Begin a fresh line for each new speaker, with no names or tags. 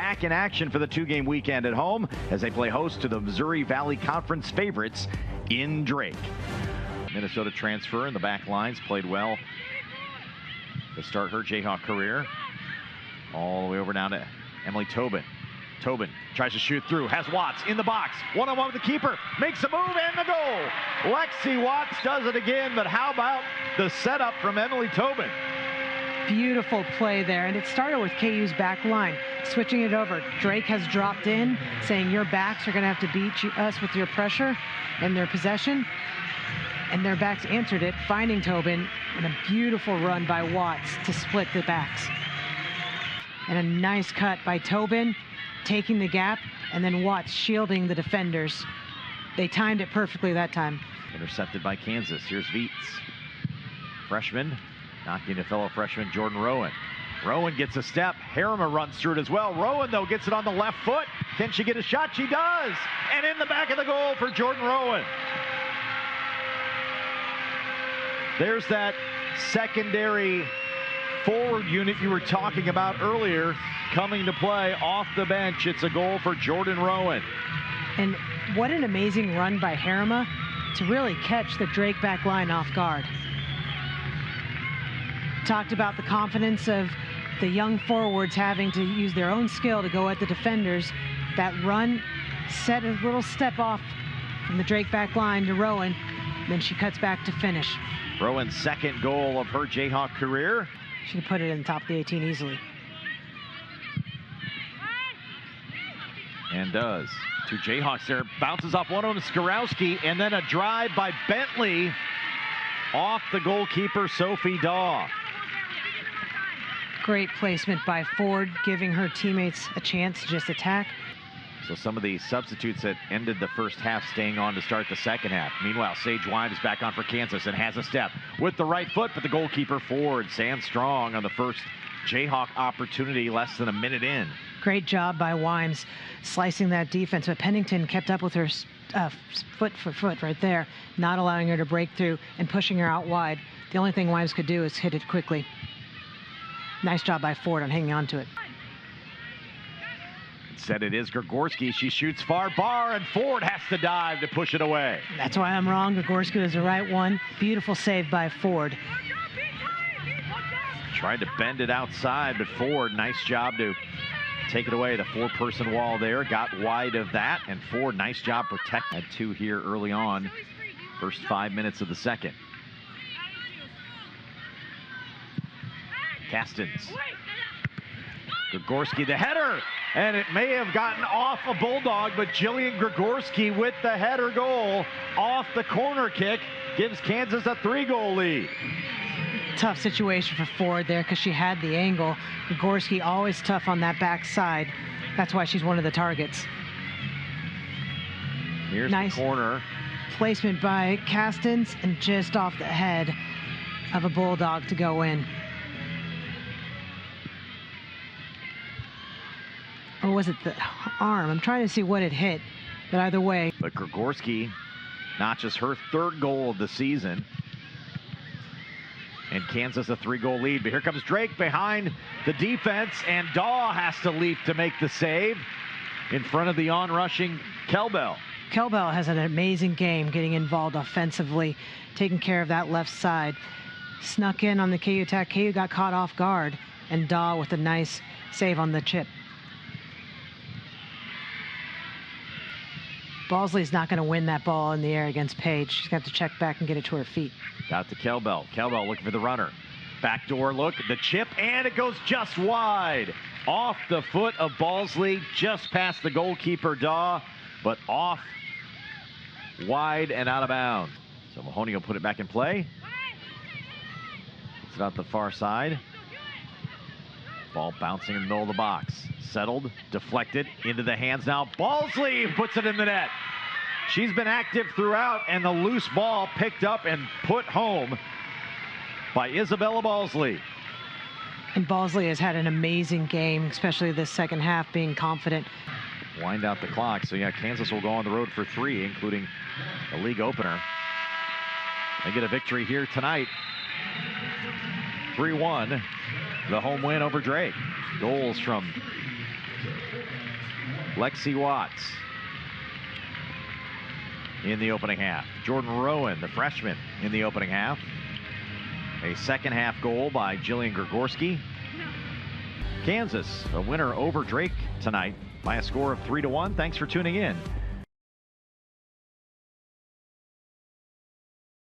back in action for the two-game weekend at home as they play host to the Missouri Valley Conference favorites in Drake. Minnesota transfer in the back lines played well to start her Jayhawk career. All the way over down to Emily Tobin. Tobin tries to shoot through, has Watts in the box, one-on-one with the keeper, makes a move and the goal. Lexi Watts does it again, but how about the setup from Emily Tobin?
Beautiful play there, and it started with KU's back line, switching it over. Drake has dropped in, saying your backs are going to have to beat us with your pressure and their possession, and their backs answered it, finding Tobin, and a beautiful run by Watts to split the backs. And a nice cut by Tobin, taking the gap, and then Watts shielding the defenders. They timed it perfectly that time.
Intercepted by Kansas. Here's Viets. Freshman, knocking a fellow freshman, Jordan Rowan. Rowan gets a step. Harriman runs through it as well. Rowan, though, gets it on the left foot. Can she get a shot? She does! And in the back of the goal for Jordan Rowan. There's that secondary forward unit you were talking about earlier coming to play off the bench. It's a goal for Jordan Rowan.
And what an amazing run by Harriman to really catch the Drake back line off guard. Talked about the confidence of the young forwards having to use their own skill to go at the defenders. That run set a little step off from the Drake back line to Rowan. Then she cuts back to finish.
Rowan's second goal of her Jayhawk career.
She can put it in the top of the 18 easily.
And does. Two Jayhawks there. Bounces off one of them, Skarowski, and then a drive by Bentley off the goalkeeper, Sophie Daw.
Great placement by Ford, giving her teammates a chance to just attack.
So some of the substitutes that ended the first half staying on to start the second half. Meanwhile, Sage Wine is back on for Kansas and has a step with the right foot, but the goalkeeper Ford stands strong on the first Jayhawk opportunity less than a minute in.
Great job by Wimes slicing that defense, but Pennington kept up with her foot for foot right there, not allowing her to break through and pushing her out wide. The only thing Wimes could do is hit it quickly. Nice job by Ford on hanging on to it.
Said it is Grigorski. She shoots far bar, and Ford has to dive to push it away.
That's why I'm wrong. Grigorski was the right one. Beautiful save by Ford.
Tried to bend it outside, but Ford, nice job to take it away. The four-person wall there got wide of that, and Ford, nice job protecting. Had two here early on, first 5 minutes of the second. Castens. Grigorski, the header, and it may have gotten off a Bulldog, but Jillian Grigorski with the header goal off the corner kick gives Kansas a 3-goal lead.
Tough situation for Ford there because she had the angle. Grigorski always tough on that back side. That's why she's one of the targets.
Here's
nice
the corner.
Placement by Castens and just off the head of a Bulldog to go in. Or was it the arm? I'm trying to see what it hit, but either way.
But Grigorski notches her third goal of the season. And Kansas a 3-goal lead. But here comes Drake behind the defense, and Daw has to leap to make the save in front of the on-rushing Kelbell.
Kelbell has an amazing game getting involved offensively, taking care of that left side. Snuck in on the KU attack. KU got caught off guard, and Daw with a nice save on the chip. Balsley's not going to win that ball in the air against Page. She's going to have to check back and get it to her feet.
Got to Kelbell. Kelbell looking for the runner. Backdoor look, the chip, and it goes just wide. Off the foot of Balsley, just past the goalkeeper Daw, but off wide and out of bounds. So Mahoney will put it back in play. Puts it out the far side. Ball bouncing in the middle of the box. Settled, deflected, into the hands now. Balsley puts it in the net. She's been active throughout, and the loose ball picked up and put home by Isabella Balsley.
And Balsley has had an amazing game, especially this second half, being confident.
Wind out the clock. So, yeah, Kansas will go on the road for 3, including the league opener. They get a victory here tonight. 3-1, the home win over Drake. Goals from Lexi Watts in the opening half. Jordan Rowan, the freshman, in the opening half. A second half goal by Jillian Gregorski. Kansas, a winner over Drake tonight by a score of 3-1. Thanks for tuning in.